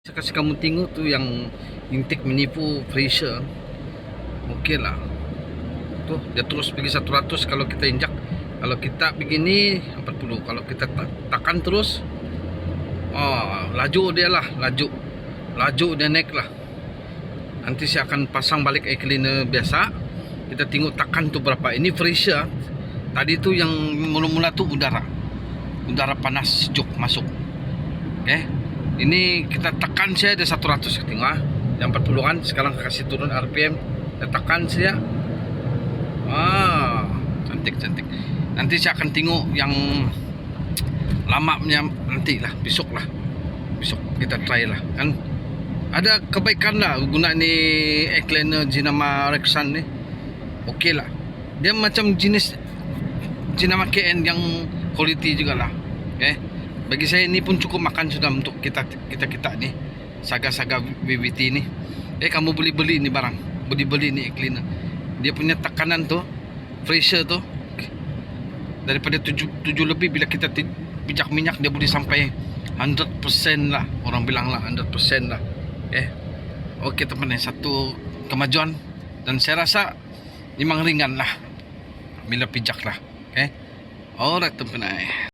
Kasi kamu tengok tu yang intake menipu pressure. Okey lah. Tu dia terus pergi 100 kalau kita injak. Kalau kita begini 40. Kalau kita tekan terus, laju dia lah, laju dia naik lah. Nanti saya akan pasang balik air cleaner biasa. Kita tengok tekan tu berapa. Ini pressure. Tadi tu yang mula-mula tu udara panas sejuk masuk. Okay. Ini kita tekan saya ada 100 tengok yang 40-an. Sekarang kasih turun RPM, kita tekan saya. Cantik. Nanti saya akan tengok yang lamanya nantilah, besok kita try lah kan. Ada kebaikan lah guna ni air cleaner jenama Rexan ni. Okey lah. Dia macam jenis jenama KN yang quality juga lah. Okay. Bagi saya ini pun cukup makan sudah untuk kita ni saga VVT ni. Kamu beli ni barang, beli ni air cleaner. Dia punya tekanan tu, pressure tu daripada 7 lebih, bila kita pijak minyak dia boleh sampai 100% lah. Orang bilang lah 100% lah. Okey teman-teman, satu kemajuan dan saya rasa memang ringan lah bila pijak lah. Alright teman-teman.